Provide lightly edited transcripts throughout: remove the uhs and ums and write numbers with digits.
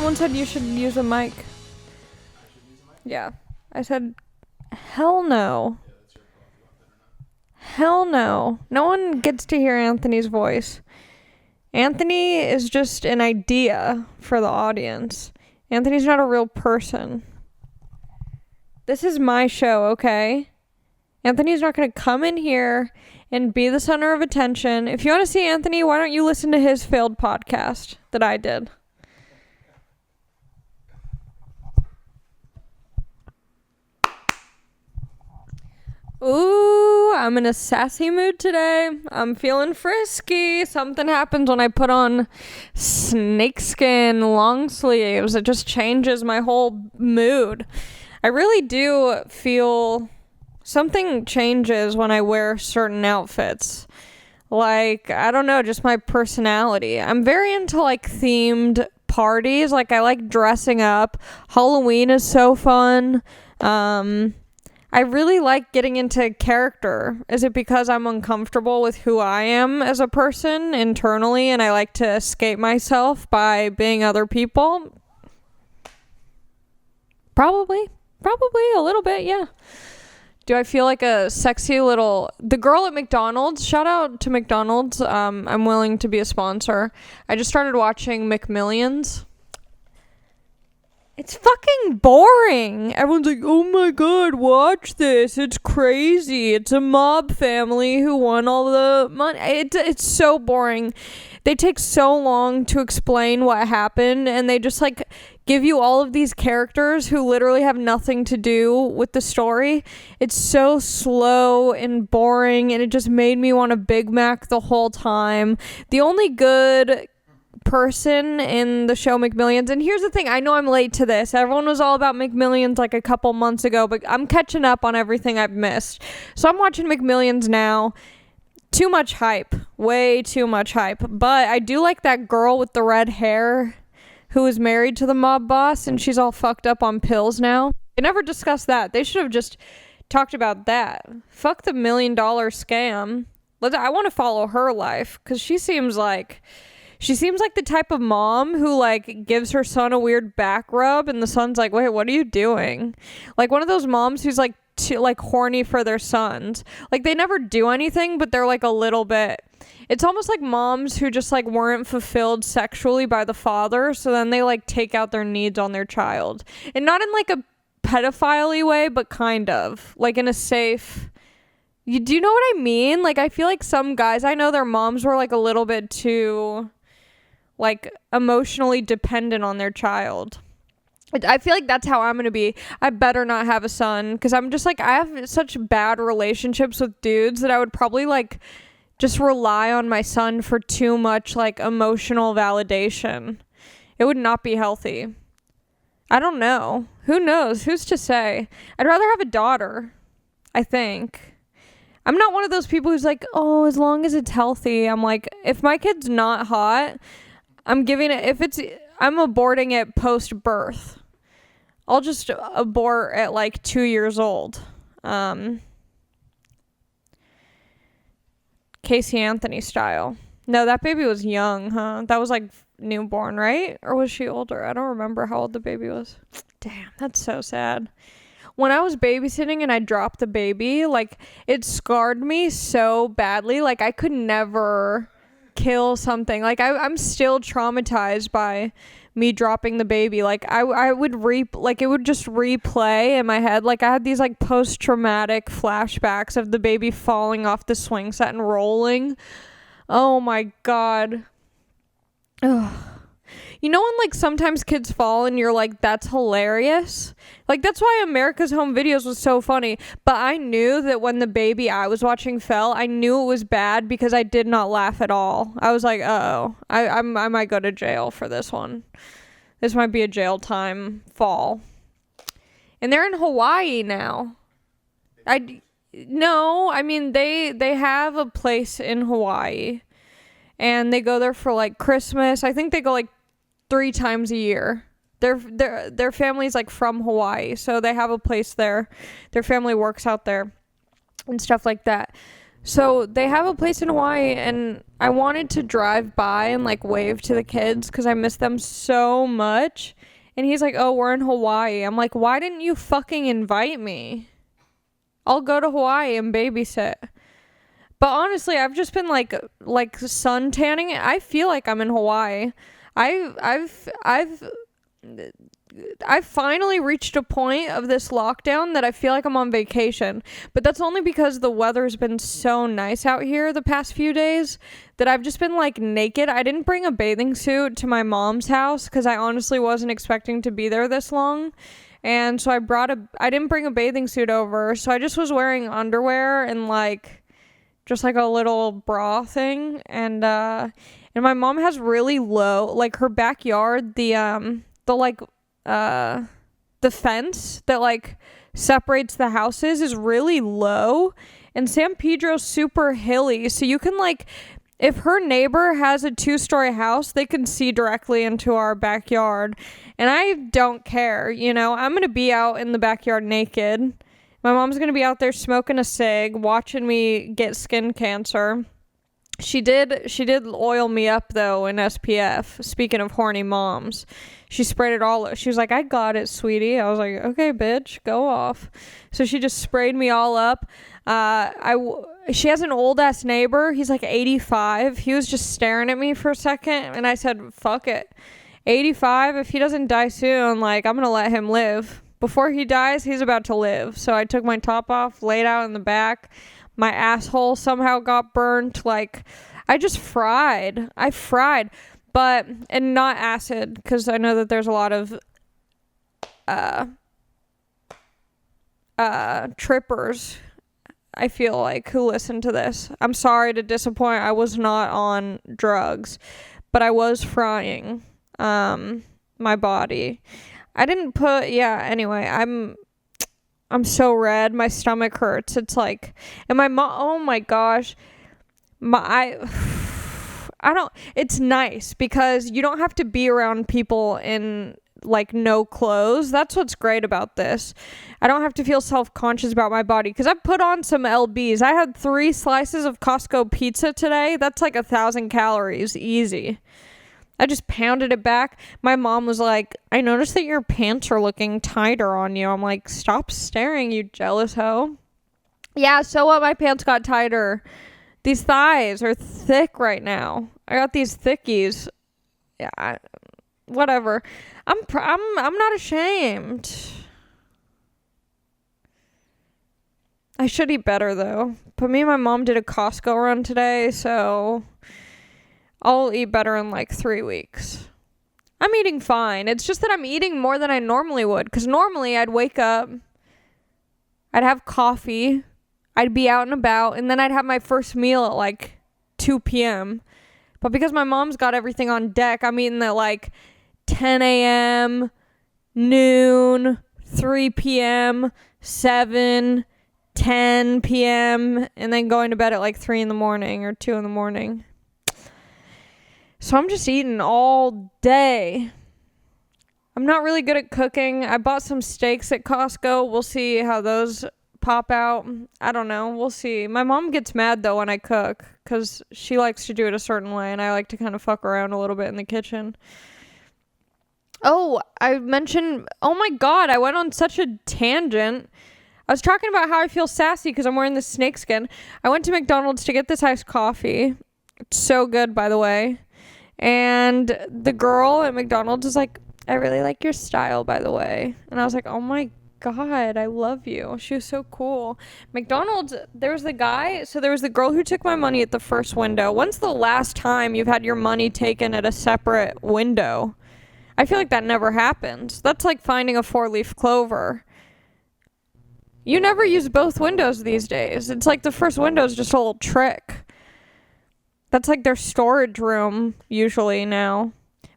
Someone said you should use a mic. Yeah. I said, hell no. Hell no. No one gets to hear Anthony's voice. Anthony is just an idea for the audience. Anthony's not a real person. This is my show, okay? Anthony's not going to come in here and be the center of attention. If you want to see Anthony, why don't you listen to his failed podcast that I did? Ooh, I'm in a sassy mood today. I'm feeling frisky. Something happens when I put on snakeskin long sleeves. It just changes my whole mood. I really do feel something changes when I wear certain outfits. Like, I don't know, just my personality. I'm very into, like, themed parties. Like, I like dressing up. Halloween is so fun. I really like getting into character. Is it because I'm uncomfortable with who I am as a person internally and I like to escape myself by being other people? Probably a little bit, yeah. Do I feel like a sexy little... The girl at McDonald's, shout out to McDonald's. I'm willing to be a sponsor. I just started watching McMillions. It's fucking boring. Everyone's like, oh my god, watch this. It's crazy. It's a mob family who won all the money. It's so boring. They take so long to explain what happened, and they just, like, give you all of these characters who literally have nothing to do with the story. It's so slow and boring, and it just made me want a Big Mac the whole time. The only good person in the show McMillions, and here's the thing, I know I'm late to this. Everyone was all about McMillions like a couple months ago, but I'm catching up on everything I've missed. So I'm watching McMillions now. Too much hype. Way too much hype. But I do like that girl with the red hair who is married to the mob boss, and she's all fucked up on pills now. They never discussed that. They should have just talked about that. Fuck the $1 million scam. I want to follow her life, because she seems like the type of mom who, like, gives her son a weird back rub, and the son's like, wait, what are you doing? Like, one of those moms who's, like, horny for their sons. Like, they never do anything, but they're, like, a little bit. It's almost like moms who just, like, weren't fulfilled sexually by the father, so then they, like, take out their needs on their child. And not in, like, a pedophile-y way, but kind of. Like, in a safe... Do you know what I mean? Like, I feel like some guys, I know their moms were, like, a little bit too... like, emotionally dependent on their child. I feel like that's how I'm going to be. I better not have a son, because I'm just, like, I have such bad relationships with dudes that I would probably, like, just rely on my son for too much, like, emotional validation. It would not be healthy. I don't know. Who knows? Who's to say? I'd rather have a daughter, I think. I'm not one of those people who's like, oh, as long as it's healthy. I'm like, if my kid's not hot... I'm aborting it post-birth. I'll just abort at, like, 2 years old. Casey Anthony style. No, that baby was young, huh? That was, like, newborn, right? Or was she older? I don't remember how old the baby was. Damn, that's so sad. When I was babysitting and I dropped the baby, like, it scarred me so badly. Like, I could never... kill something. Like, I'm still traumatized by me dropping the baby. Like, I would it would just replay in my head. Like, I had these, like, post-traumatic flashbacks of the baby falling off the swing set and rolling. Oh my god. Ugh. You know when, like, sometimes kids fall and you're like, that's hilarious? Like, that's why America's Home Videos was so funny. But I knew that when the baby I was watching fell, I knew it was bad because I did not laugh at all. I was like, uh-oh, I might go to jail for this one. This might be a jail time fall. And they're in Hawaii now. No, I mean, they have a place in Hawaii. And they go there for, like, Christmas. I think they go, like, 3 times a year. Their family's, like, from Hawaii, so they have a place there. Their family works out there and stuff like that. So they have a place in Hawaii, and I wanted to drive by and like wave to the kids because I miss them so much. And he's like, oh, we're in Hawaii. I'm like, why didn't you fucking invite me? I'll go to Hawaii and babysit. But honestly, I've just been like sun tanning. I feel like I'm in Hawaii. I've finally reached a point of this lockdown that I feel like I'm on vacation. But that's only because the weather's been so nice out here the past few days that I've just been like naked. I didn't bring a bathing suit to my mom's house because I honestly wasn't expecting to be there this long. And so I didn't bring a bathing suit over. So I just was wearing underwear and like just like a little bra thing. And my mom has really low, like her backyard, the fence that like separates the houses is really low, and San Pedro's super hilly, so you can like, if her neighbor has a 2-story house, they can see directly into our backyard, and I don't care, you know. I'm gonna be out in the backyard naked. My mom's gonna be out there smoking a cig, watching me get skin cancer. She did oil me up though in SPF. Speaking of horny moms, she sprayed it all. She was like, I got it, sweetie. I was like, okay, bitch, go off. So she just sprayed me all up. She has an old ass neighbor. He's like 85. He was just staring at me for a second, and I said, fuck it. 85, if he doesn't die soon, like, I'm gonna let him live. Before he dies, he's about to live. So I took my top off, laid out in the back. My asshole somehow got burnt. Like, I fried, but, and not acid, because I know that there's a lot of trippers, I feel like, who listen to this. I'm sorry to disappoint. I was not on drugs, but I was frying my body. I didn't put, anyway, I'm so red. My stomach hurts. It's like, and my mom, oh my gosh, it's nice because you don't have to be around people in like no clothes. That's what's great about this. I don't have to feel self-conscious about my body because I put on some LBs. I had 3 slices of Costco pizza today. That's like 1,000 calories, easy. I just pounded it back. My mom was like, I noticed that your pants are looking tighter on you. I'm like, stop staring, you jealous hoe. Yeah, so what? My pants got tighter. These thighs are thick right now. I got these thickies. Yeah, whatever. I'm not ashamed. I should eat better though. But me and my mom did a Costco run today, so I'll eat better in like 3 weeks. I'm eating fine. It's just that I'm eating more than I normally would. Because normally I'd wake up, I'd have coffee, I'd be out and about, and then I'd have my first meal at like 2 p.m. But because my mom's got everything on deck, I'm eating at like 10 a.m., noon, 3 p.m., 7, 10 p.m., and then going to bed at like 3 in the morning or 2 in the morning. So I'm just eating all day. I'm not really good at cooking. I bought some steaks at Costco. We'll see how those pop out. I don't know. We'll see. My mom gets mad though when I cook because she likes to do it a certain way, and I like to kind of fuck around a little bit in the kitchen. Oh, I mentioned, oh my God, I went on such a tangent. I was talking about how I feel sassy because I'm wearing this snakeskin. I went to McDonald's to get this iced coffee. It's so good, by the way. And the girl at McDonald's is like, I really like your style, by the way. And I was like, oh my God, I love you. She was so cool. McDonald's, there was the girl who took my money at the first window. When's the last time you've had your money taken at a separate window? I feel like that never happens. That's like finding a 4-leaf clover. You never use both windows these days. It's like the first window is just a little trick. That's like their storage room usually now.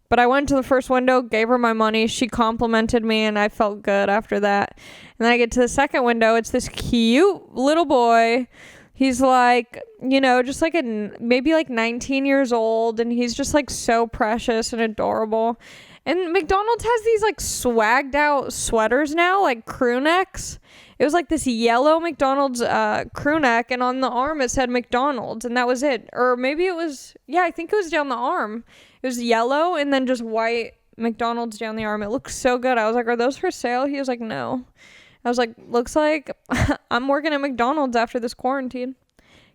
But I went to the first window, gave her my money. She complimented me, and I felt good after that. And then I get to the second window. It's this cute little boy. He's like, you know, just like maybe like 19 years old. And he's just like so precious and adorable. And McDonald's has these like swagged out sweaters now, like crew necks. It was like this yellow McDonald's crew neck, and on the arm it said McDonald's, and that was it. Or maybe it was, yeah, I think it was down the arm. It was yellow and then just white McDonald's down the arm. It looked so good. I was like, are those for sale? He was like, no. I was like, looks like I'm working at McDonald's after this quarantine.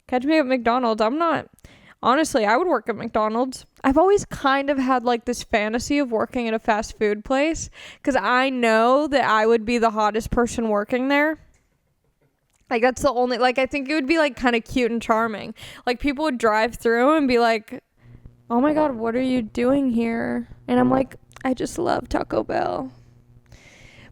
Catch me at McDonald's. I'm not, honestly, I would work at McDonald's. I've always kind of had like this fantasy of working at a fast food place because I know that I would be the hottest person working there. Like that's the only, like I think it would be like kind of cute and charming. Like people would drive through and be like, oh my God, what are you doing here? And I'm like, I just love Taco Bell.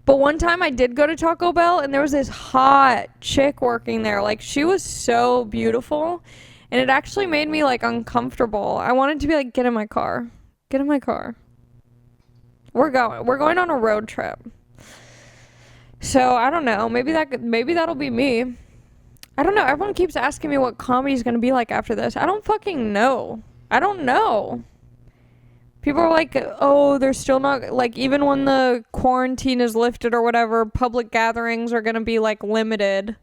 But one time I did go to Taco Bell and there was this hot chick working there. Like she was so beautiful and it actually made me like uncomfortable. I wanted to be like, get in my car. Get in my car. We're going on a road trip. So I don't know. Maybe that'll be me. I don't know. Everyone keeps asking me what comedy's going to be like after this. I don't fucking know. I don't know. People are like, oh, they're still not, like, even when the quarantine is lifted or whatever, public gatherings are going to be, like, limited.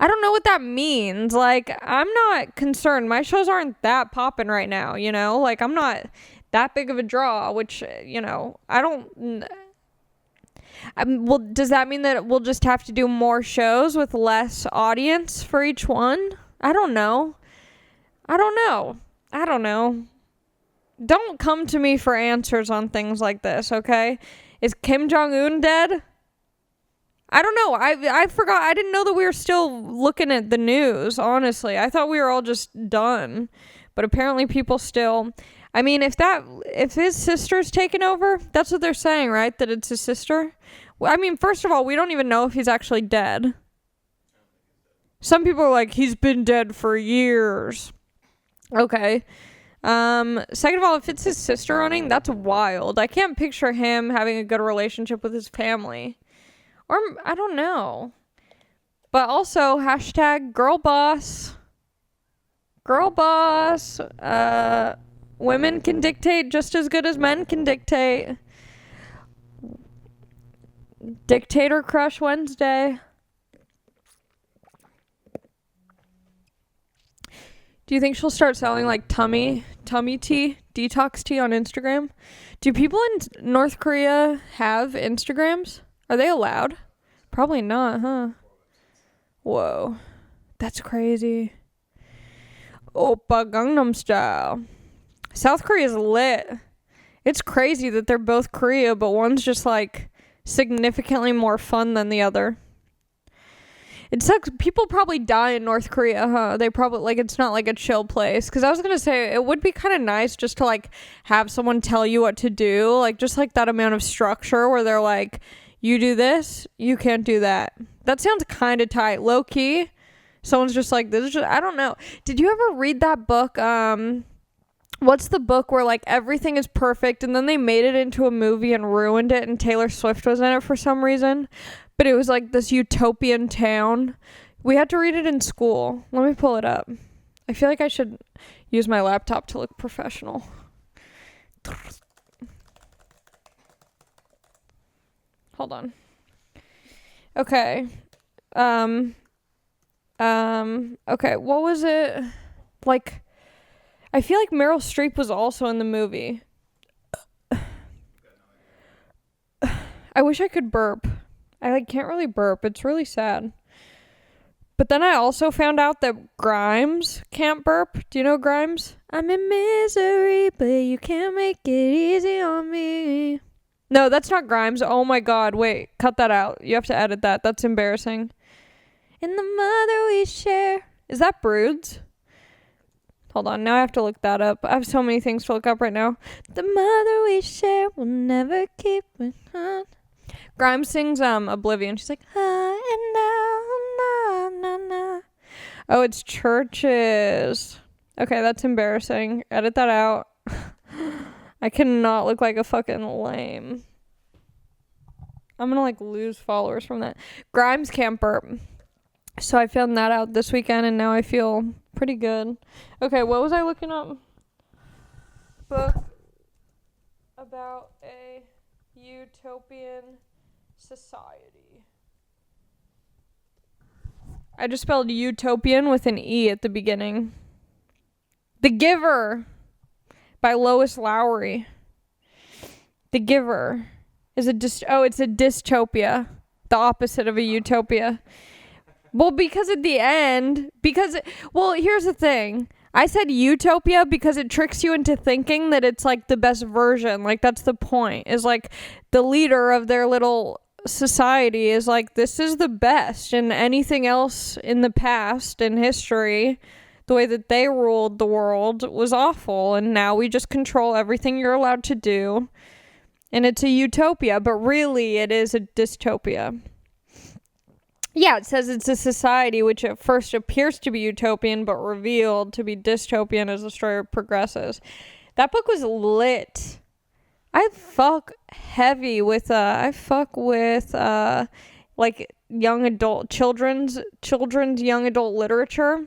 I don't know what that means. Like, I'm not concerned. My shows aren't that popping right now, you know? Like, I'm not that big of a draw, which, you know, I don't... well, does that mean that we'll just have to do more shows with less audience for each one? I don't know. Don't come to me for answers on things like this, okay? Is Kim Jong-un dead? I don't know. I forgot. I didn't know that we were still looking at the news, honestly. I thought we were all just done. But apparently people still... I mean, if his sister's taken over, that's what they're saying, right? That it's his sister? Well, I mean, first of all, we don't even know if he's actually dead. Some people are like, he's been dead for years. Okay. Second of all, if it's his sister running, that's wild. I can't picture him having a good relationship with his family. Or, I don't know. But also, hashtag girl boss. Girl boss. Women can dictate just as good as men can dictate. Dictator Crush Wednesday. Do you think she'll start selling like tummy tea, detox tea on Instagram? Do people in North Korea have Instagrams? Are they allowed? Probably not, huh? Whoa. That's crazy. Oppa Gangnam Style. South Korea's lit. It's crazy that they're both Korea, but one's just like significantly more fun than the other. It sucks. People probably die in North Korea, huh? They probably, like, it's not like a chill place. Because I was going to say, it would be kind of nice just to, like, have someone tell you what to do. Like, just, like, that amount of structure where they're like, you do this, you can't do that. That sounds kind of tight. Low key. Someone's just like, this is just, I don't know. Did you ever read that book? What's the book where, like, everything is perfect and then they made it into a movie and ruined it and Taylor Swift was in it for some reason? But it was like this utopian town. We had to read it in school. Let me pull it up. I feel like I should use my laptop to look professional. Hold on. Okay. Okay, what was it? Like, I feel like Meryl Streep was also in the movie. I wish I could burp. I like can't really burp. It's really sad. But then I also found out that Grimes can't burp. Do you know Grimes? I'm in misery, but you can't make it easy on me. No, that's not Grimes. Oh my God. Wait, cut that out. You have to edit that. That's embarrassing. In the mother we share. Is that Broods? Hold on. Now I have to look that up. I have so many things to look up right now. The mother we share will never keep it on. Grimes sings Oblivion. She's like, ah, and now, na, na, na. Oh, it's Churches. Okay, that's embarrassing. Edit that out. I cannot look like a fucking lame. I'm gonna like lose followers from that. Grimes can't burp. So I found that out this weekend and now I feel pretty good. Okay, what was I looking up? Book about a utopian society. I just spelled utopian with an E at the beginning. The Giver by Lois Lowry. The Giver is it's a dystopia. The opposite of a utopia. Well, because at the end, here's the thing. I said utopia because it tricks you into thinking that it's like the best version. Like, that's the point. Is like the leader of their little society is like, this is the best, and anything else in the past in history, the way that they ruled the world was awful, and now we just control everything you're allowed to do, and it's a utopia, but really it is a dystopia. Yeah, it says it's a society which at first appears to be utopian but revealed to be dystopian as the story progresses. That book was lit. I fuck heavy with like young adult children's young adult literature.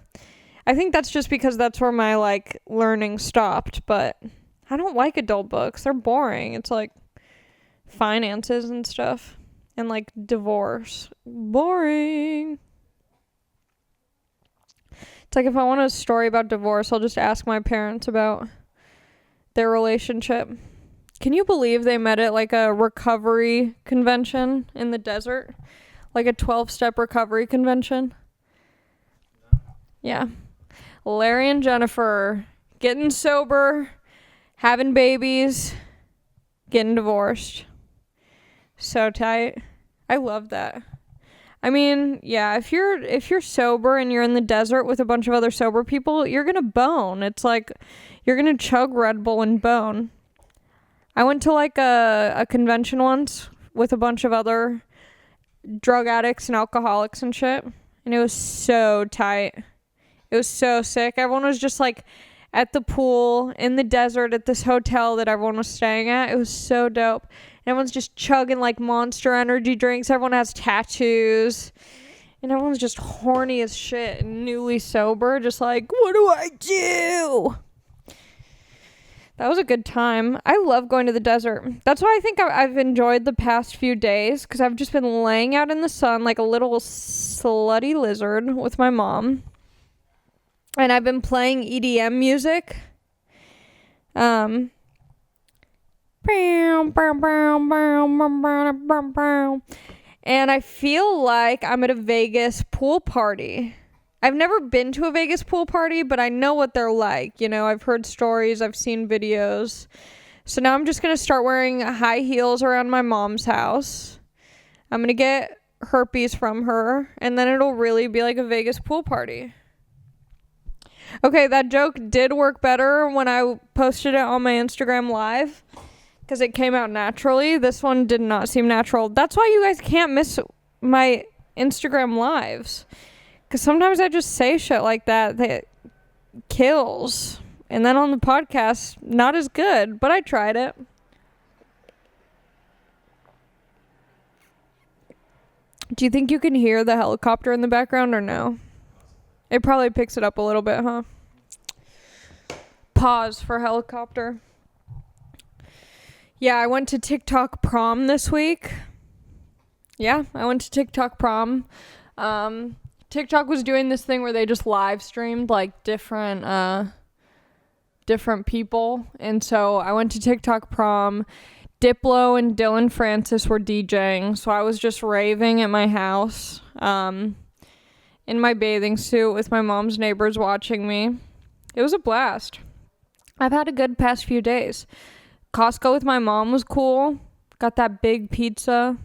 I think that's just because that's where my like learning stopped, but I don't like adult books. They're boring. It's like finances and stuff and like divorce. Boring. It's like if I want a story about divorce, I'll just ask my parents about their relationship. Can you believe they met at like a recovery convention in the desert? Like a 12-step recovery convention? Yeah. Larry and Jennifer getting sober, having babies, getting divorced. So tight. I love that. I mean, yeah, if you're sober and you're in the desert with a bunch of other sober people, you're going to bone. It's like you're going to chug Red Bull and bone. I went to like a convention once with a bunch of other drug addicts and alcoholics and shit, and it was so tight. It was so sick. Everyone was just like at the pool in the desert at this hotel that everyone was staying at. It was so dope. And everyone's just chugging like Monster energy drinks. Everyone has tattoos. And everyone's just horny as shit and newly sober. Just like, what do I do? That was a good time. I love going to the desert. That's why I think I've enjoyed the past few days, because I've just been laying out in the sun like a little slutty lizard with my mom. And I've been playing EDM music. And I feel like I'm at a Vegas pool party. I've never been to a Vegas pool party, but I know what they're like. You know, I've heard stories, I've seen videos. So now I'm just going to start wearing high heels around my mom's house. I'm going to get herpes from her, and then it'll really be like a Vegas pool party. Okay, that joke did work better when I posted it on my Instagram live, because it came out naturally. This one did not seem natural. That's why you guys can't miss my Instagram lives. Because sometimes I just say shit like that kills. And then on the podcast, not as good. But I tried it. Do you think you can hear the helicopter in the background or no? It probably picks it up a little bit, huh? Pause for helicopter. Yeah, I went to TikTok prom this week. Yeah, I went to TikTok prom. TikTok was doing this thing where they just live streamed like different people. And so I went to TikTok prom. Diplo and Dylan Francis were DJing. So I was just raving at my house in my bathing suit with my mom's neighbors watching me. It was a blast. I've had a good past few days. Costco with my mom was cool. Got that big pizza.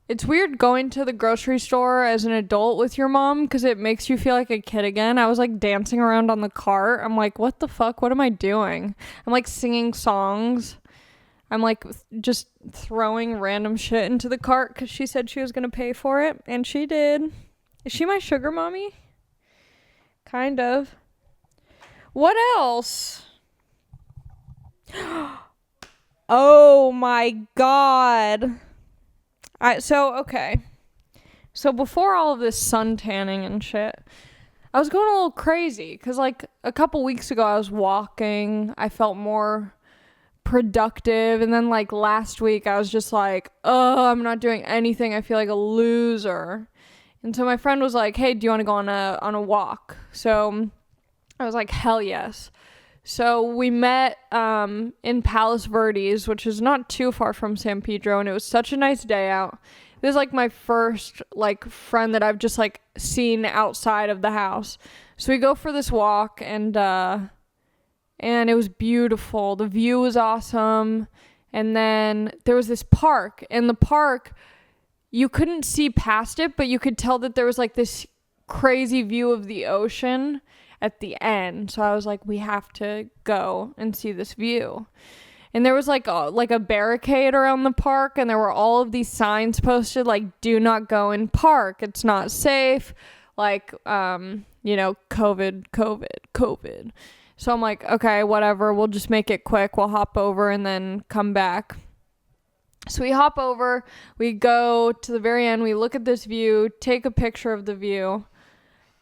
It's weird going to the grocery store as an adult with your mom because it makes you feel like a kid again. I was like dancing around on the cart. I'm like, what the fuck? What am I doing? I'm like singing songs. I'm like just throwing random shit into the cart because she said she was going to pay for it. And she did. Is she my sugar mommy? Kind of. What else? Oh my god. Okay. So before all of this sun tanning and shit, I was going a little crazy because like a couple weeks ago I was walking. I felt more productive. And then like last week I was just like, oh, I'm not doing anything. I feel like a loser. And so my friend was like, hey, do you want to go on a walk? So I was like, hell yes. So we met in Palos Verdes, which is not too far from San Pedro, and it was such a nice day out. It was like my first like friend that I've just like seen outside of the house. So we go for this walk, and it was beautiful. The view was awesome. And then there was this park. In the park, you couldn't see past it, but you could tell that there was like this crazy view of the ocean at the end. So I was like, we have to go and see this view. And there was like a barricade around the park, and there were all of these signs posted like, do not go in park, it's not safe, like COVID. So I'm like, okay, whatever, we'll just make it quick, we'll hop over and then come back. So we hop over, we go to the very end, we look at this view, take a picture of the view.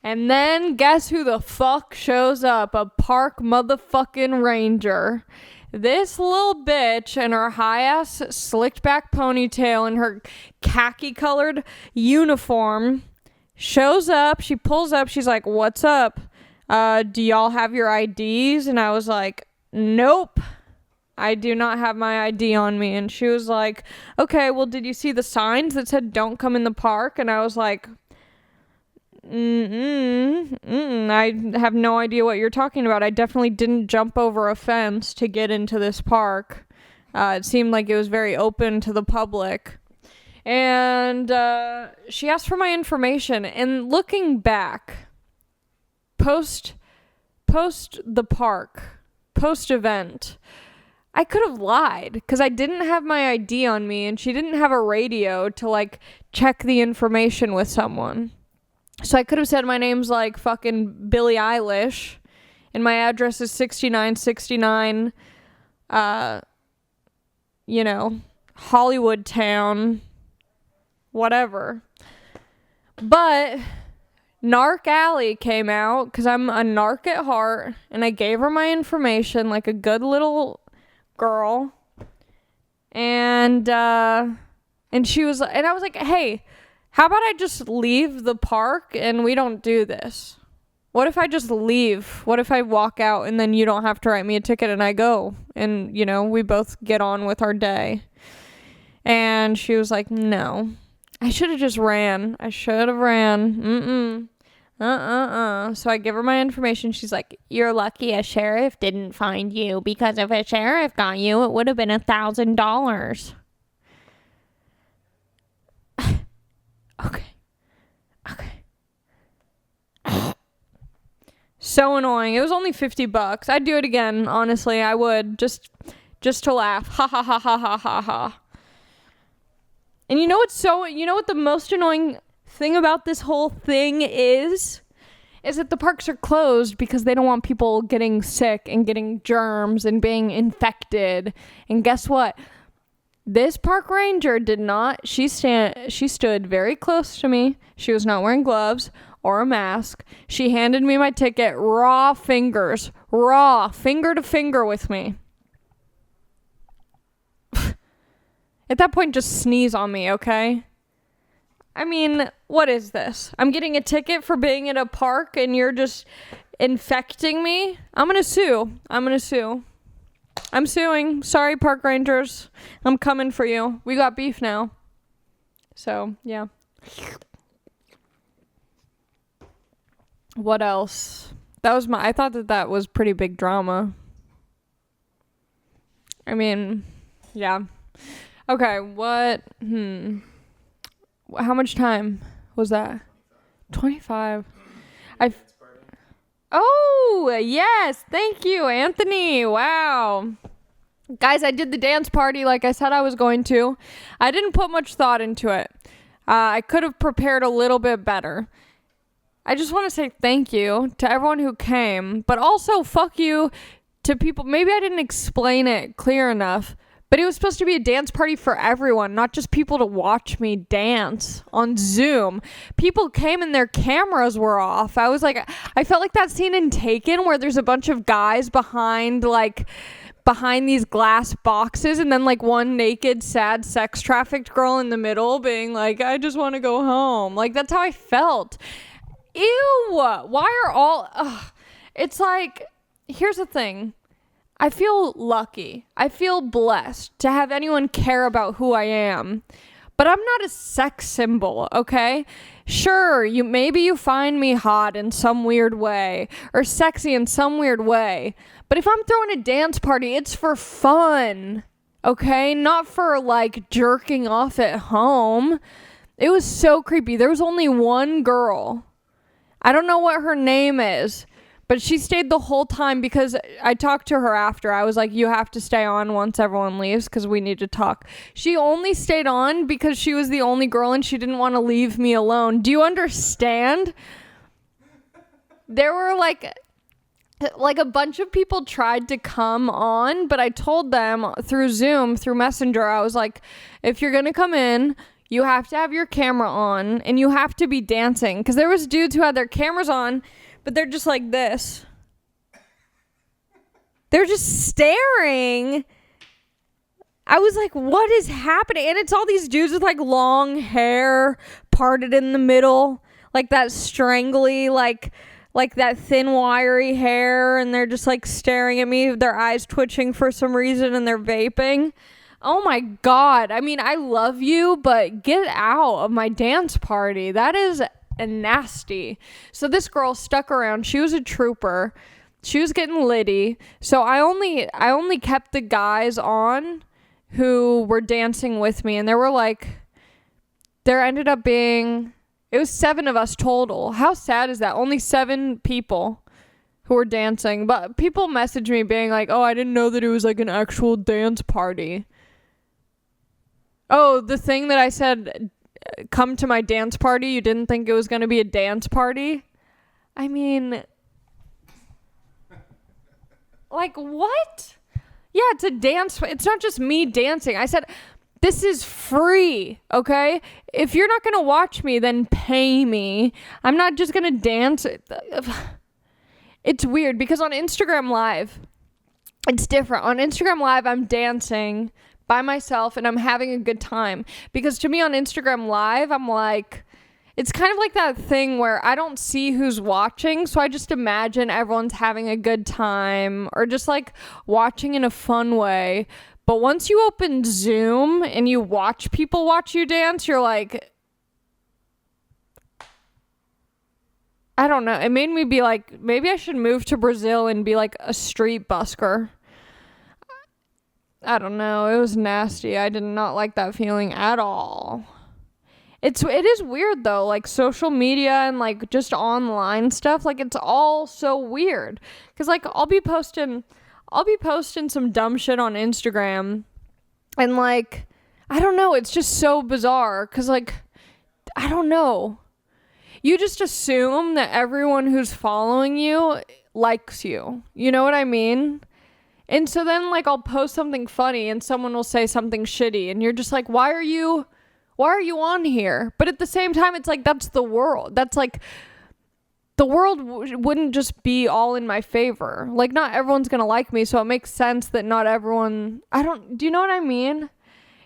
And then guess who the fuck shows up? A park motherfucking ranger. This little bitch in her high-ass slicked back ponytail and her khaki-colored uniform shows up. She pulls up. She's like, what's up? Do y'all have your IDs? And I was like, nope. I do not have my ID on me. And she was like, okay, well, did you see the signs that said don't come in the park? And I was like, I have no idea what you're talking about. I definitely didn't jump over a fence to get into this park. It seemed like it was very open to the public. And she asked for my information. And looking back, post the park, post event, I could have lied because I didn't have my ID on me, and she didn't have a radio to like check the information with someone. So I could have said my name's like fucking Billie Eilish and my address is 6969, Hollywood Town, whatever. But Narc Alley came out because I'm a narc at heart, and I gave her my information like a good little girl. And she was, and I was like, hey, how about I just leave the park and we don't do this? What if I just leave? What if I walk out and then you don't have to write me a ticket and I go? And, we both get on with our day. And she was like, no. I should have just ran. I should have ran. So I give her my information. She's like, you're lucky a sheriff didn't find you, because if a sheriff got you, it would have been $1,000. Okay. So annoying. It was only $50. I'd do it again, honestly. I would, just to laugh. Ha ha ha ha ha ha ha. And you know what the most annoying thing about this whole thing is that the parks are closed because they don't want people getting sick and getting germs and being infected. And guess what? This park ranger did not. She stood very close to me. She was not wearing gloves or a mask. She handed me my ticket, finger to finger with me. At that point, just sneeze on me, okay? I mean, what is this? I'm getting a ticket for being at a park and you're just infecting me? I'm gonna sue. I'm suing. Sorry, park rangers. I'm coming for you. We got beef now. So, yeah. What else? I thought that was pretty big drama. I mean, yeah. Okay, what? How much time was that? 25. Oh, yes. Thank you, Anthony. Wow. Guys, I did the dance party like I said I was going to. I didn't put much thought into it. I could have prepared a little bit better. I just want to say thank you to everyone who came, but also fuck you to people. Maybe I didn't explain it clear enough, but it was supposed to be a dance party for everyone, not just people to watch me dance on Zoom. People came and their cameras were off. I felt like that scene in Taken where there's a bunch of guys behind like behind these glass boxes, and then like one naked, sad, sex trafficked girl in the middle being like, I just want to go home. Like, that's how I felt. Ew. Why are all... It's like, here's the thing. I feel lucky. I feel blessed to have anyone care about who I am. But I'm not a sex symbol, okay? Sure, maybe you find me hot in some weird way, or sexy in some weird way. But if I'm throwing a dance party, it's for fun, okay? Not for, like, jerking off at home. It was so creepy. There was only one girl. I don't know what her name is, but she stayed the whole time because I talked to her after. I was like, you have to stay on once everyone leaves because we need to talk. She only stayed on because she was the only girl and she didn't want to leave me alone. Do you understand? There were like a bunch of people tried to come on, but I told them through Zoom, through Messenger, I was like, if you're going to come in, you have to have your camera on and you have to be dancing. Because there was dudes who had their cameras on, but they're just like this. They're just staring. I was like, what is happening? And it's all these dudes with like long hair parted in the middle. Like that strangly, like that thin wiry hair. And they're just like staring at me. Their eyes twitching for some reason and they're vaping. Oh my God. I mean, I love you, but get out of my dance party. That is and nasty. So this girl stuck around. She was a trooper. She was getting litty. So I only kept the guys on who were dancing with me, and there ended up being, it was 7 of us total. How sad is that? Only 7 people who were dancing. But people messaged me being like, oh, I didn't know that it was like an actual dance party. Oh, the thing that I said, come to my dance party, you didn't think it was going to be a dance party? I mean, like, what? Yeah, it's a dance. It's not just me dancing. I said, this is free, okay? If you're not going to watch me, then pay me. I'm not just going to dance. It's weird because on Instagram Live, it's different. On Instagram Live, I'm dancing by myself and I'm having a good time, because to me on Instagram Live, I'm like, it's kind of like that thing where I don't see who's watching, so I just imagine everyone's having a good time or just like watching in a fun way. But once you open Zoom and you watch people watch you dance, you're like, I don't know. It made me be like, maybe I should move to Brazil and be like a street busker. I don't know. It was nasty. I did not like that feeling at all. It is weird though, like social media and like just online stuff, like it's all so weird. Cause like I'll be posting some dumb shit on Instagram and like, I don't know, it's just so bizarre. Cause like, I don't know. You just assume that everyone who's following you likes you. You know what I mean? And so then like I'll post something funny and someone will say something shitty and you're just like, why are you on here? But at the same time, it's like, that's the world. That's like, the world wouldn't just be all in my favor. Like not everyone's going to like me. So it makes sense that not everyone, do you know what I mean?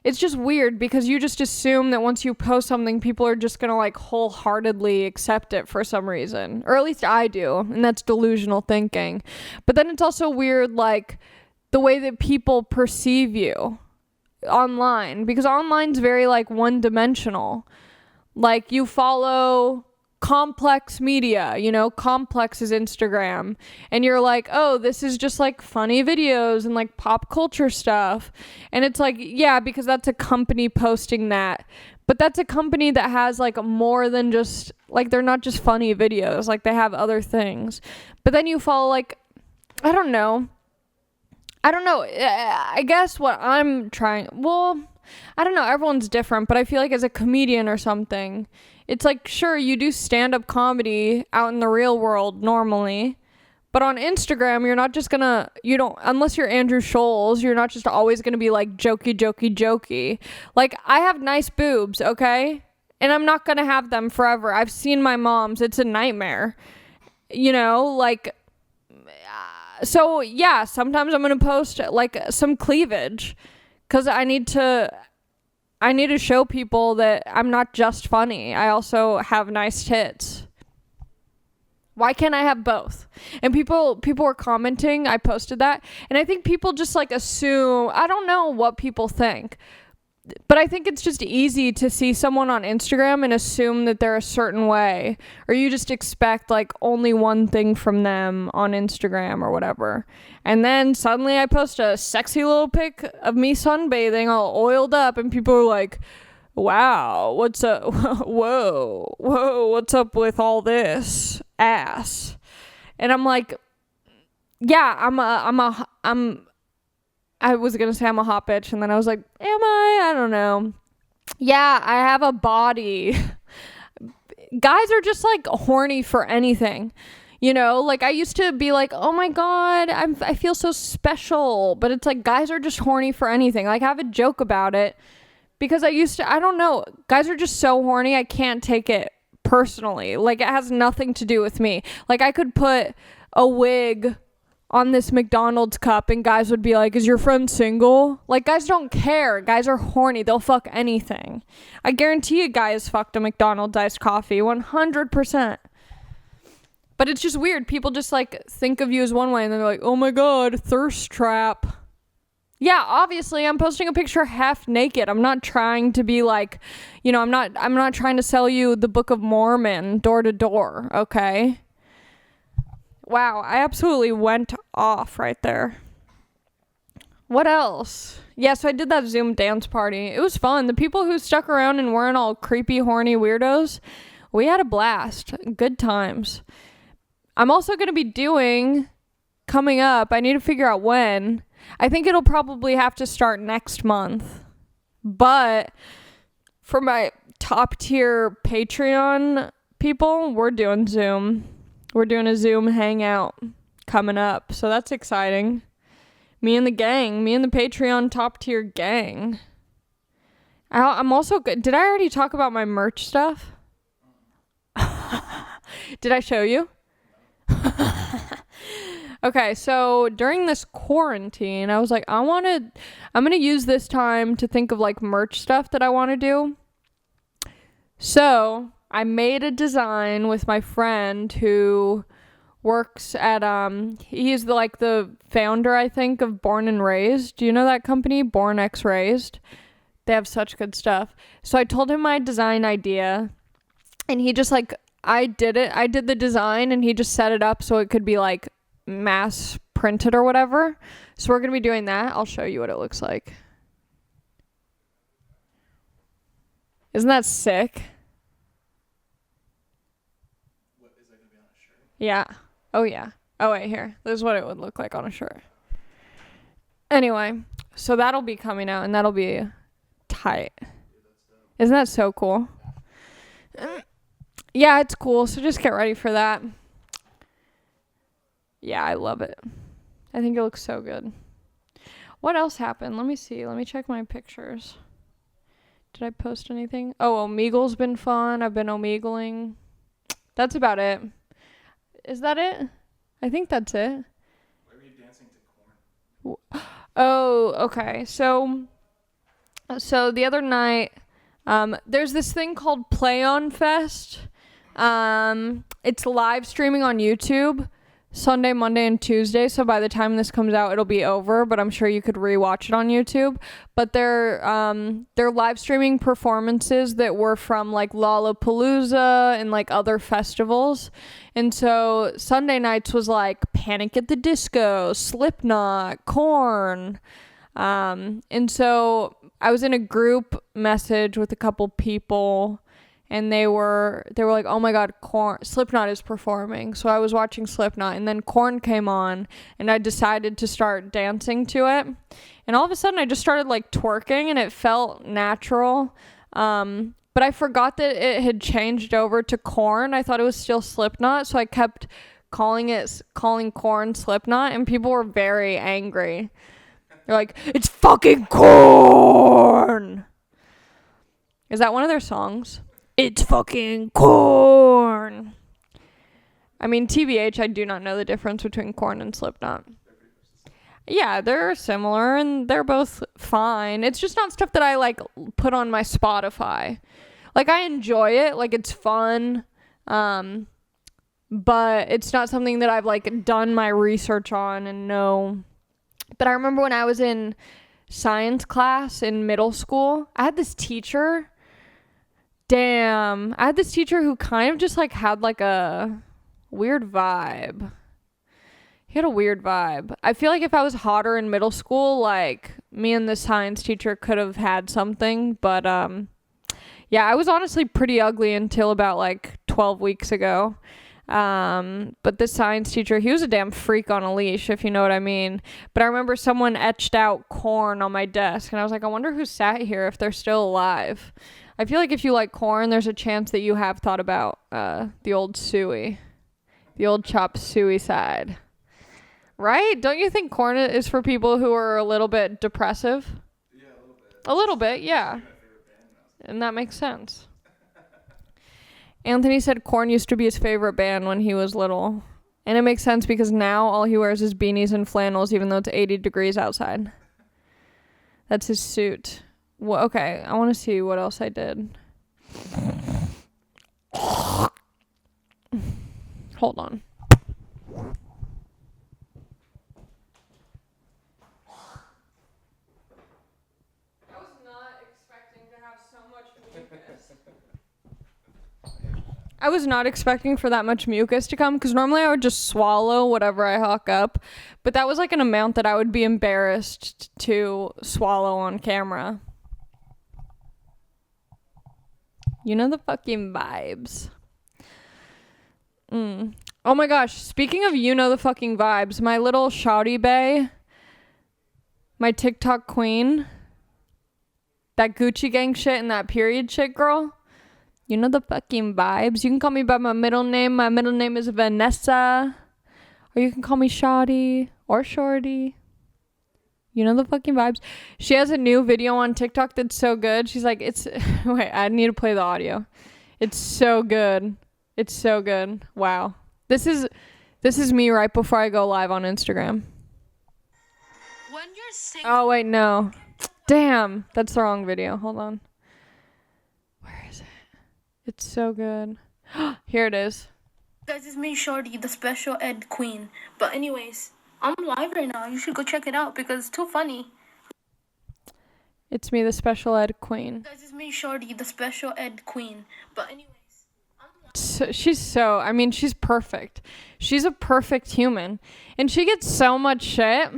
It's just weird because you just assume that once you post something, people are just going to like wholeheartedly accept it for some reason. Or at least I do. And that's delusional thinking. But then it's also weird, like the way that people perceive you online, because online's very like one-dimensional. Like you follow Complex Media, you know, Complex is Instagram, and you're like, oh, this is just like funny videos and like pop culture stuff. And it's like, yeah, because that's a company posting that, but that's a company that has like more than just like, they're not just funny videos, like they have other things. But then you follow like, I don't know, I guess what I'm trying, well, I don't know, everyone's different, but I feel like as a comedian or something, it's like, sure, you do stand-up comedy out in the real world normally, but on Instagram, you're not just gonna, unless you're Andrew Scholes, you're not just always gonna be like jokey. Like, I have nice boobs, okay? And I'm not gonna have them forever. I've seen my mom's. It's a nightmare. You know, like, So yeah, sometimes I'm gonna post like some cleavage, because I need to show people that I'm not just funny. I also have nice tits. Why can't I have both? And people were commenting. I posted that, and I think people just like assume. I don't know what people think, but I think it's just easy to see someone on Instagram and assume that they're a certain way, or you just expect like only one thing from them on Instagram or whatever. And then suddenly I post a sexy little pic of me sunbathing all oiled up, and people are like, wow, what's up? Whoa, what's up with all this ass? And I'm like, yeah, I was gonna say I'm a hot bitch, and then I was like, am I? I don't know. Yeah, I have a body. Guys are just like horny for anything. You know, like I used to be like, oh my God, I feel so special. But it's like guys are just horny for anything. Like I have a joke about it. Because I don't know, guys are just so horny, I can't take it personally. Like, it has nothing to do with me. Like, I could put a wig on this McDonald's cup and guys would be like, is your friend single? Like, guys don't care. Guys are horny. They'll fuck anything. I guarantee a guy has fucked a McDonald's iced coffee, 100%. But it's just weird. People just, like, think of you as one way and they're like, oh my God, thirst trap. Yeah, obviously I'm posting a picture half naked. I'm not trying to be like, you know, I'm not trying to sell you the Book of Mormon door to door, okay? Wow, I absolutely went off right there. What else? Yeah, so I did that Zoom dance party. It was fun. The people who stuck around and weren't all creepy, horny weirdos, we had a blast. Good times. I'm also going to be doing, coming up, I need to figure out when, I think it'll probably have to start next month. But for my top tier Patreon people, we're doing Zoom. We're doing a Zoom hangout coming up. So that's exciting. Me and the Patreon top tier gang. I'm also good. Did I already talk about my merch stuff? Did I show you? Okay, so during this quarantine, I was like, I'm going to use this time to think of like merch stuff that I want to do. So I made a design with my friend who works at, he's the founder, I think, of Born and Raised. Do you know that company? Born X Raised. They have such good stuff. So I told him my design idea, and he just like, I did the design, and he just set it up so it could be like mass printed or whatever. So we're gonna be doing that. I'll show you what it looks like. Isn't that sick? What, is that gonna be on a shirt? Yeah. Oh yeah. Oh wait, here. This is what it would look like on a shirt. Anyway, so that'll be coming out and that'll be tight. Isn't that so cool? Yeah, it's cool. So just get ready for that. Yeah, I love it. I think it looks so good. What else happened? Let me see. Let me check my pictures. Did I post anything? Oh, Omegle's been fun. I've been Omegling. That's about it. Is that it? I think that's it. Why were you dancing to Corn? Oh, okay. So the other night, there's this thing called Play On Fest. It's live streaming on YouTube Sunday, Monday, and Tuesday. So by the time this comes out, it'll be over, but I'm sure you could rewatch it on YouTube. But they're live streaming performances that were from like Lollapalooza and like other festivals. And so Sunday nights was like Panic at the Disco, Slipknot, Korn. And so I was in a group message with a couple people, and they were like, oh my God, Slipknot is performing. So I was watching Slipknot, and then Korn came on, and I decided to start dancing to it. And all of a sudden I just started like twerking, and it felt natural. But I forgot that it had changed over to Korn. I thought it was still Slipknot, so I kept calling Korn Slipknot, and people were very angry. They're like, it's fucking Korn. Is that one of their songs? It's fucking Korn. I mean, TBH, I do not know the difference between Korn and Slipknot. Yeah, they're similar and they're both fine. It's just not stuff that I like put on my Spotify. Like, I enjoy it, like it's fun, but it's not something that I've like done my research on and know. But I remember when I was in science class in middle school, I had this teacher. I had this teacher who kind of just like had like a weird vibe. He had a weird vibe. I feel like if I was hotter in middle school, like me and the science teacher could have had something. But yeah, I was honestly pretty ugly until about like 12 weeks ago. But this science teacher, he was a damn freak on a leash, if you know what I mean. But I remember someone etched out Korn on my desk, and I was like, I wonder who sat here if they're still alive. I feel like if you like Korn, there's a chance that you have thought about the old Suey, the old chop Suey side. Right? Don't you think Korn is for people who are a little bit depressive? Yeah, a little bit. A little bit, yeah. And that makes sense. Anthony said Korn used to be his favorite band when he was little. And it makes sense because now all he wears is beanies and flannels even though it's 80 degrees outside. That's his suit. Well, okay, I want to see what else I did. Hold on. I was not expecting for that much mucus to come because normally I would just swallow whatever I hawk up. But that was like an amount that I would be embarrassed to swallow on camera. You know the fucking vibes. Oh my gosh, speaking of you know the fucking vibes, my little shawty bae, my TikTok queen, that Gucci gang shit and that period shit girl. You know the fucking vibes. You can call me by my middle name. My middle name is Vanessa. Or you can call me Shawty or Shorty. You know the fucking vibes. She has a new video on TikTok that's so good. She's like, wait, I need to play the audio. It's so good. It's so good. Wow. This is me right before I go live on Instagram. When you're oh, wait, no. Damn. That's the wrong video. Hold on. It's so good. Here it is. Guys, it's me, Shorty, the special ed queen. But anyways, I'm live right now. You should go check it out because it's too funny. It's me, the special ed queen. Guys, it's me, Shorty, the special ed queen. But anyways, she's perfect. She's a perfect human. And she gets so much shit.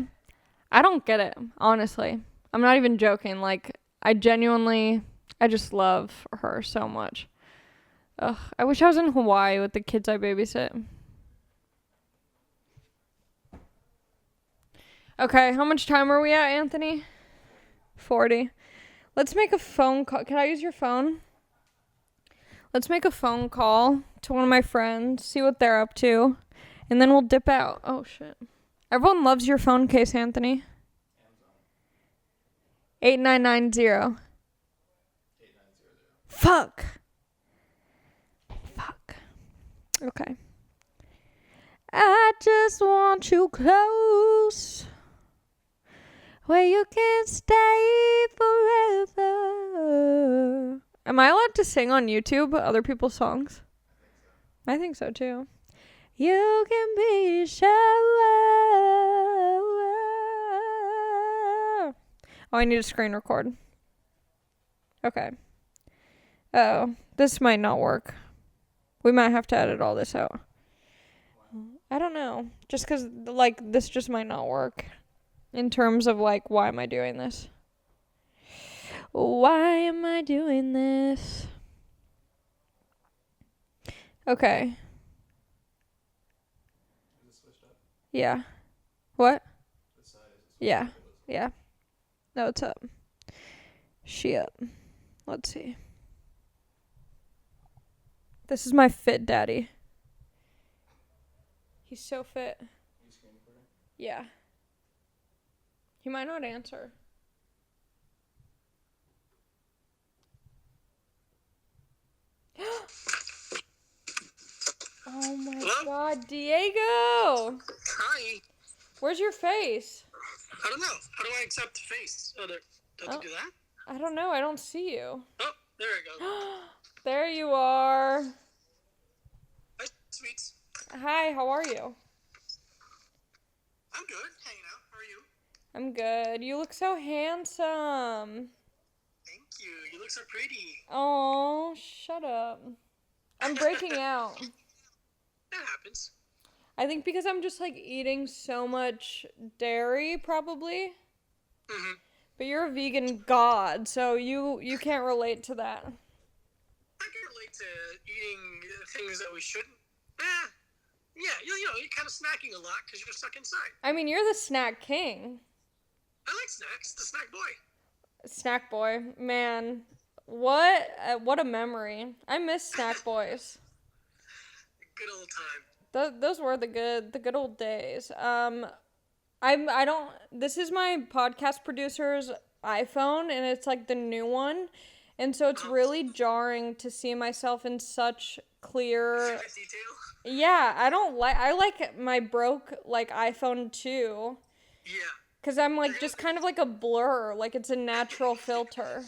I don't get it, honestly. I'm not even joking. Like, I just love her so much. Ugh, I wish I was in Hawaii with the kids I babysit. Okay, how much time are we at, Anthony? 40. Let's make a phone call. Can I use your phone? Let's make a phone call to one of my friends, see what they're up to, and then we'll dip out. Oh, shit. Everyone loves your phone case, Anthony. 8990. 8900. Fuck. Okay. I just want you close, where you can stay forever. Am I allowed to sing on YouTube other people's songs? I think so too. You can be sure. Oh, I need a screen record. Okay. Oh, this might not work. We might have to edit all this out. I don't know. Just because, like, this just might not work. In terms of, like, why am I doing this? Why am I doing this? Okay. Is it switched up? Yeah. What? The size is Yeah. Yeah. No, it's up. Shit. Let's see. This is my fit daddy. He's so fit. you screen recording? Yeah. He might not answer. Oh my Hello? God, Diego! Hi. Where's your face? I don't know. How do I accept the face? Oh, don't you do that? I don't know. I don't see you. Oh, there it goes. There you are. Hi, sweets. Hi, how are you? I'm good. Hanging out. How are you? I'm good. You look so handsome. Thank you. You look so pretty. Oh, shut up. I'm breaking out. That happens. I think because I'm just like eating so much dairy, probably. Mm-hmm. But you're a vegan god, so you can't relate to that. I can relate to eating things that we shouldn't. Yeah, you're kind of snacking a lot because you're stuck inside. I mean, you're the snack king. I like snacks. The snack boy. Snack boy, man. What a memory. I miss snack boys. Good old time. Those were the good old days. I don't. This is my podcast producer's iPhone, and it's like the new one, and so it's really jarring to see myself in such clear. Detail. Yeah, I don't like. I like my broke like iPhone too, Yeah. cause I'm like just kind of like a blur, like it's a natural filter.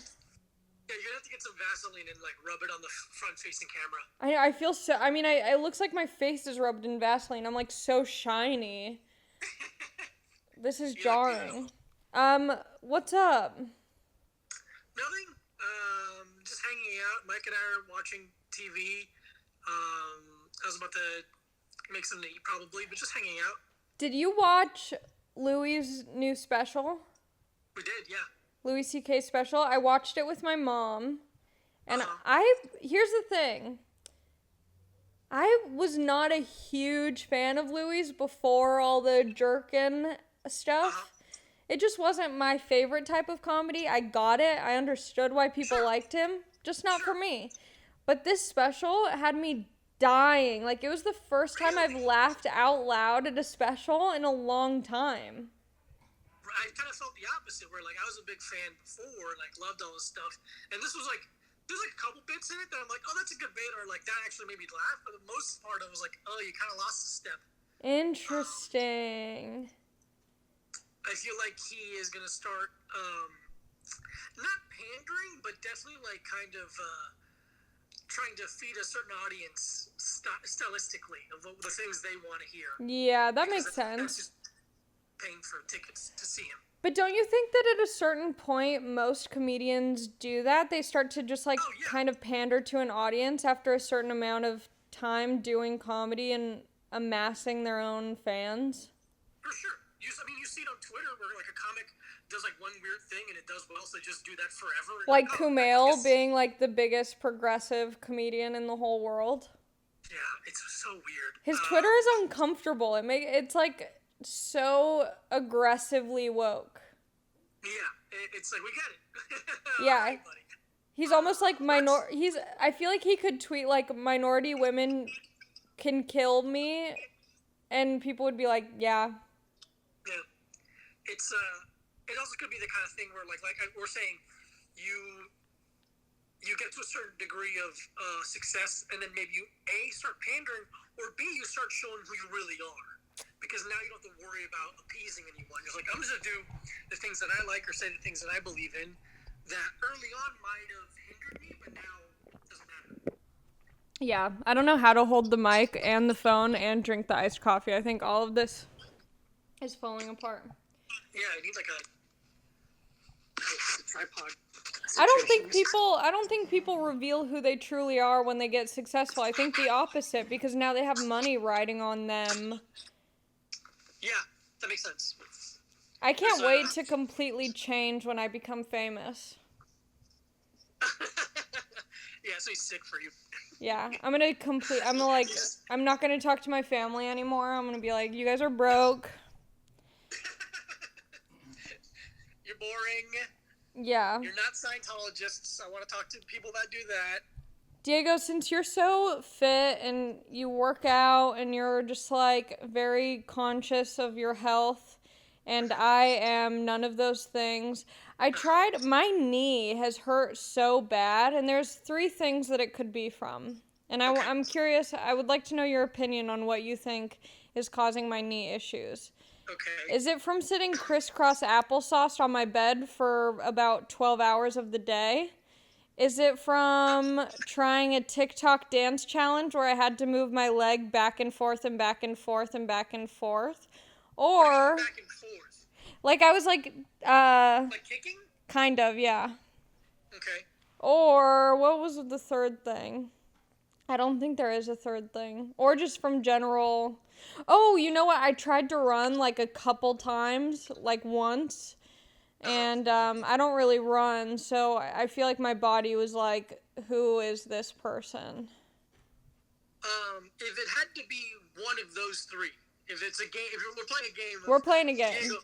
Yeah, you're gonna have to get some Vaseline and like rub it on the front-facing camera. I feel so. I mean, it looks like my face is rubbed in Vaseline. I'm like so shiny. This is jarring. What's up? Nothing. Just hanging out. Mike and I are watching TV. I was about to make something to eat probably, but just hanging out. Did you watch Louis' new special? We did, yeah. Louis C.K. special? I watched it with my mom. And here's the thing. I was not a huge fan of Louis before all the jerkin stuff. It just wasn't my favorite type of comedy. I got it. I understood why people liked him. Just not for me. But this special had me dying. Like, it was the first time I've laughed out loud at a special in a long time. I kind of felt the opposite, where like I was a big fan before, like loved all this stuff, and this was like there's like a couple bits in it that I'm like, oh, that's a good bit, or like that actually made me laugh. But the most part, I was like, oh, you kind of lost a step. Interesting. I feel like he is gonna start not pandering, but definitely like kind of trying to feed a certain audience stylistically of the things they want to hear. Yeah, that makes That's sense. just paying for tickets to see him. But don't you think that at a certain point most comedians do that? They start to just like kind of pander to an audience after a certain amount of time doing comedy and amassing their own fans? For sure. You see it on Twitter where like a comic does like one weird thing and it does well, so they just do that forever. Like Kumail being like the biggest progressive comedian in the whole world. Yeah, it's so weird. His Twitter is uncomfortable. It's like so aggressively woke. Yeah, it's like, we get it. Yeah. All right, buddy. He's almost like I feel like he could tweet like minority women can kill me and people would be like, yeah. Yeah. It's it also could be the kind of thing where like we're saying you get to a certain degree of success and then maybe you A, start pandering, or B, you start showing who you really are. Because now you don't have to worry about appeasing anyone. You're like, I'm just going to do the things that I like or say the things that I believe in that early on might have hindered me, but now it doesn't matter. Yeah, I don't know how to hold the mic and the phone and drink the iced coffee. I think all of this is falling apart. Yeah, I need like a tripod. I don't think people reveal who they truly are when they get successful. I think the opposite, because now they have money riding on them. Yeah, that makes sense. I can't wait to completely change when I become famous. Yeah, so he's sick for you. Yeah, I'm not gonna talk to my family anymore. I'm gonna be like, you guys are broke. You're boring. Yeah. You're not Scientologists. I want to talk to people that do that. Diego, since you're so fit and you work out and you're just like very conscious of your health, and I am none of those things, my knee has hurt so bad, and there's 3 things that it could be from. And I'm curious, I would like to know your opinion on what you think is causing my knee issues. Okay. Is it from sitting crisscross applesauce on my bed for about 12 hours of the day? Is it from trying a TikTok dance challenge where I had to move my leg back and forth and back and forth and back and forth? Or, Back and forth. like, I was like, Like kicking? kind of, yeah. Okay. Or, what was the third thing? I don't think there is a third thing. Or just from general... Oh, you know what? I tried to run, like, a couple times, like, once. And I don't really run, so I feel like my body was like, who is this person? If it had to be one of those three, if it's a game, if we're playing a game, We're playing a game. Diego,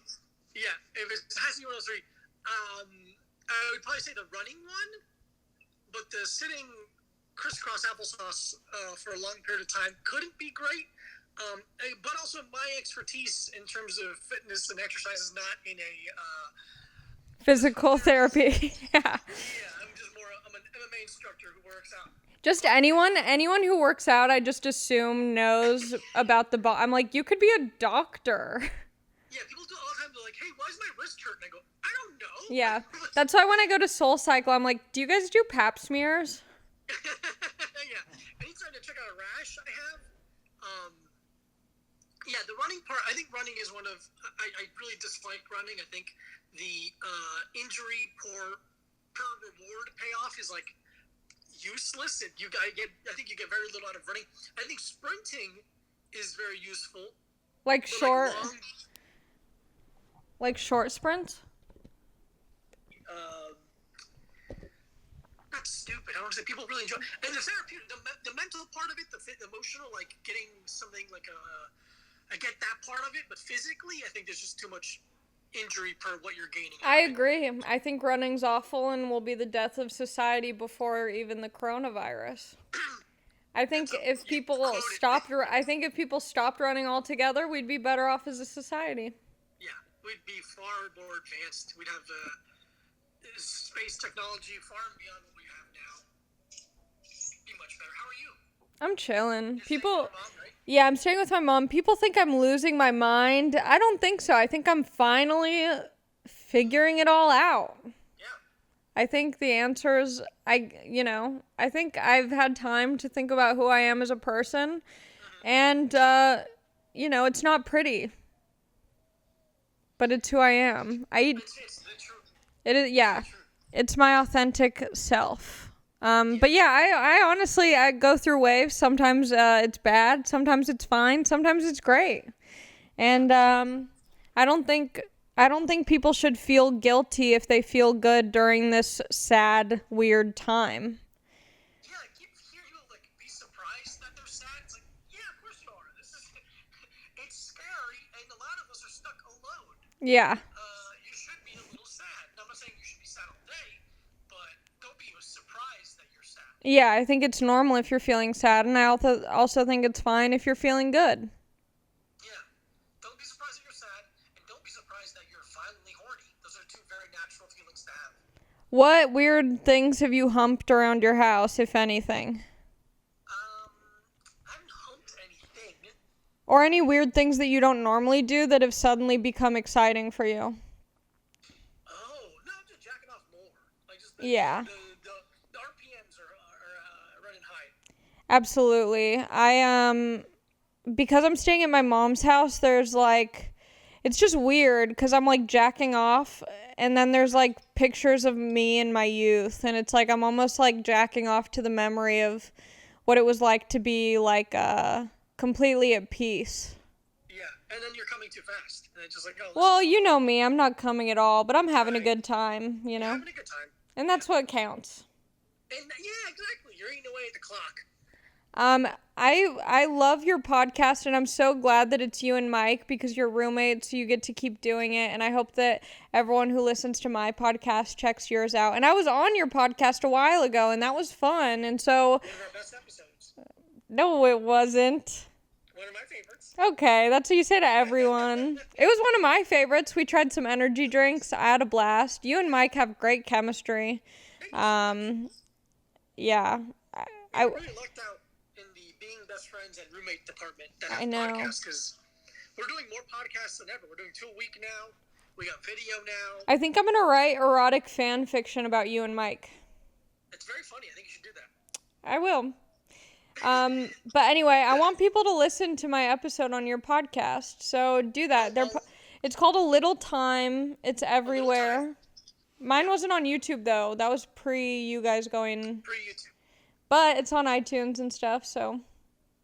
yeah, if it has to be one of those three, I would probably say the running one, but the sitting crisscross applesauce for a long period of time couldn't be great. But also my expertise in terms of fitness and exercise is not in a Physical therapy. Yeah. I'm just more I'm an MMA instructor who works out. Just anyone who works out, I just assume knows about the I'm like, you could be a doctor. Yeah, people do it all the time. They're like, hey, why is my wrist hurt? And I go, I don't know. Yeah. That's why when I go to Soul Cycle, I'm like, do you guys do pap smears? Yeah. Anytime to check out a rash I have, yeah, the running part, I think running is one of, I really dislike running. I think the injury per reward payoff is like useless. I think you get very little out of running. I think sprinting is very useful. Like short, long, like short sprints? not stupid. I don't say people really enjoy. And the therapeutic, the mental part of it, the emotional, like getting something like I get that part of it, but physically, I think there's just too much injury per what you're gaining. I agree. I think running's awful and will be the death of society before even the coronavirus. I think if people stopped running altogether, we'd be better off as a society. Yeah, we'd be far more advanced. We'd have space technology far beyond what we have now. Be much better. How are you? I'm chilling. You're People... staying with your mom, right? Yeah, I'm staying with my mom. People think I'm losing my mind. I don't think so. I think I'm finally figuring it all out. Yeah. I think the answer is, I think I've had time to think about who I am as a person. And, it's not pretty. But it's who I am. It's the truth. It is, yeah. It's my authentic self. But yeah, I honestly, I go through waves. Sometimes it's bad, sometimes it's fine, sometimes it's great. And I don't think people should feel guilty if they feel good during this sad, weird time. Yeah, I keep hearing people be surprised that they're sad. It's like, yeah, of course you are. It's scary, and a lot of us are stuck alone. Yeah. You should be a little sad. Now, I'm not saying you should be sad all day, but don't be surprised that you're sad. Yeah, I think it's normal if you're feeling sad, and I also think it's fine if you're feeling good. Yeah. Don't be surprised that you're sad, and don't be surprised that you're violently horny. Those are two very natural feelings to have. What weird things have you humped around your house, if anything? I haven't humped anything. Or any weird things that you don't normally do that have suddenly become exciting for you? Oh, no, I'm just jacking off more. Like, just Yeah. The RPMs are running high. Absolutely. Because I'm staying at my mom's house, there's it's just weird because I'm jacking off, and then there's pictures of me in my youth, and it's I'm almost jacking off to the memory of what it was like to be completely at peace. Yeah, and then you're coming too fast, and it's just Well, you know me, I'm not coming at all, but I'm having a Right. good time, You're having a good time. and that's what counts. And yeah, exactly. You're eating away at the clock. I love your podcast, and I'm so glad that it's you and Mike because you're roommates, so you get to keep doing it, and I hope that everyone who listens to my podcast checks yours out. And I was on your podcast a while ago, and that was fun, and so... One of our best episodes. No, it wasn't. One of my favorites. Okay, that's what you say to everyone. It was one of my favorites. We tried some energy drinks. I had a blast. You and Mike have great chemistry. Yeah. I really lucked out best friends and roommate department that I have know. podcasts, because we're doing more podcasts than ever. We're doing 2 a week now. We got video now. I think I'm going to write erotic fan fiction about you and Mike. It's very funny. I think you should do that. I will. But anyway, I want people to listen to my episode on your podcast. So do that. It's called A Little Time. It's everywhere. Mine wasn't on YouTube, though. That was pre you guys going. Pre-YouTube. But it's on iTunes and stuff, so.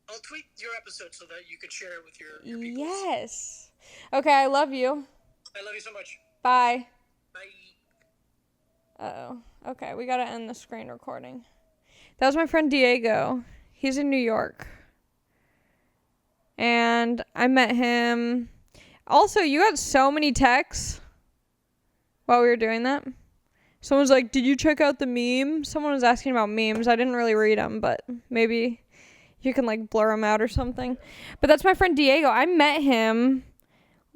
I'll tweet your episode so that you can share it with your people. Yes. Okay, I love you. I love you so much. Bye. Bye. Uh-oh. Okay, we gotta end the screen recording. That was my friend Diego. He's in New York. And I met him. Also, you got so many texts while we were doing that. Someone's like, did you check out the meme? Someone was asking about memes. I didn't really read them, but maybe you can like blur them out or something. But that's my friend Diego. I met him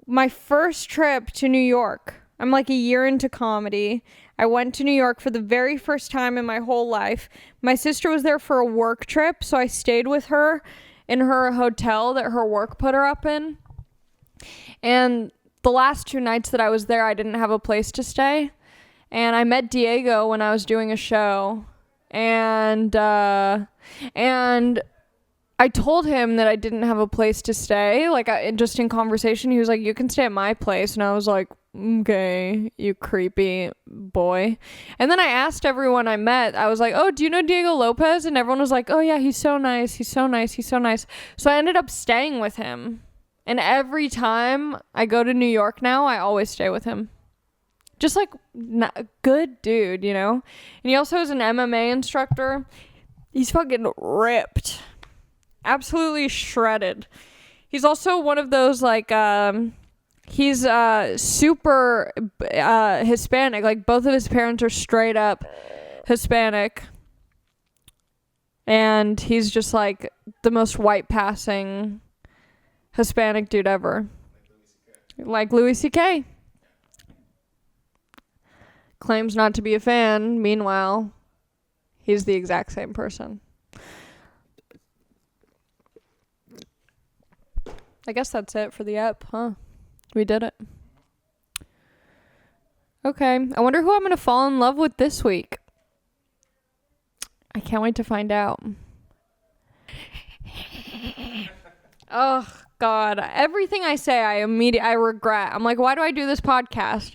my first trip to New York. I'm like a year into comedy. I went to New York for the very first time in my whole life. My sister was there for a work trip, so I stayed with her in her hotel that her work put her up in. And the last 2 nights that I was there, I didn't have a place to stay. And I met Diego when I was doing a show. And I told him that I didn't have a place to stay, like just in conversation. He was like, you can stay at my place. And I was like, okay, you creepy boy. And then I asked everyone I met, I was like, oh, do you know Diego Lopez? And everyone was like, oh yeah, he's so nice. He's so nice. He's so nice. So I ended up staying with him. And every time I go to New York now, I always stay with him. Just like a good dude, you know? And he also is an MMA instructor. He's fucking ripped. Absolutely shredded. He's also one of those like he's super Hispanic. Like both of his parents are straight up Hispanic. And he's just like the most white passing Hispanic dude ever. Like Louis C.K. Claims not to be a fan. Meanwhile, he's the exact same person. I guess that's it for the app, huh? We did it. Okay. I wonder who I'm going to fall in love with this week. I can't wait to find out. Oh, God. Everything I say, I regret. I'm like, why do I do this podcast?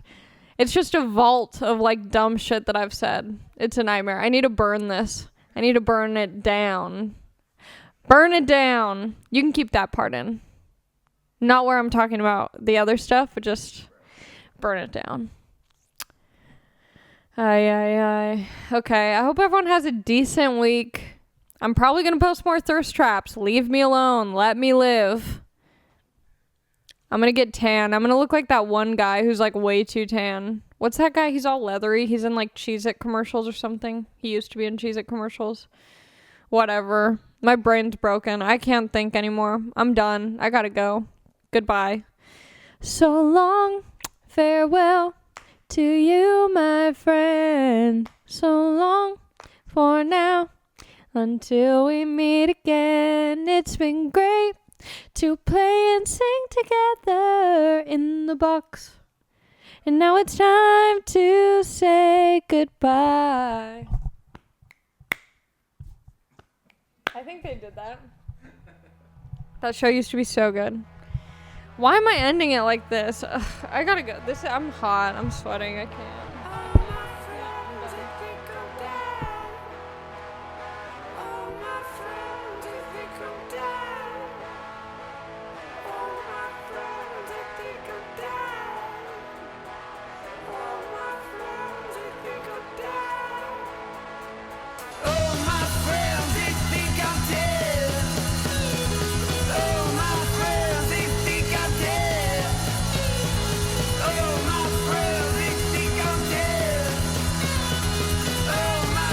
It's just a vault of, like, dumb shit that I've said. It's a nightmare. I need to burn this. I need to burn it down. Burn it down. You can keep that part in. Not where I'm talking about the other stuff, but just burn it down. Okay, I hope everyone has a decent week. I'm probably going to post more thirst traps. Leave me alone. Let me live. I'm going to get tan. I'm going to look like that one guy who's like way too tan. What's that guy? He's all leathery. He's in like Cheez-It commercials or something. He used to be in Cheez-It commercials. Whatever. My brain's broken. I can't think anymore. I'm done. I gotta go. Goodbye. So long. Farewell to you, my friend. So long for now. Until we meet again. It's been great to play and sing together in the box. And now it's time to say goodbye. I think they did that. That show used to be so good. Why am I ending it like this? Ugh, I gotta go. I'm hot. I'm sweating. I can't.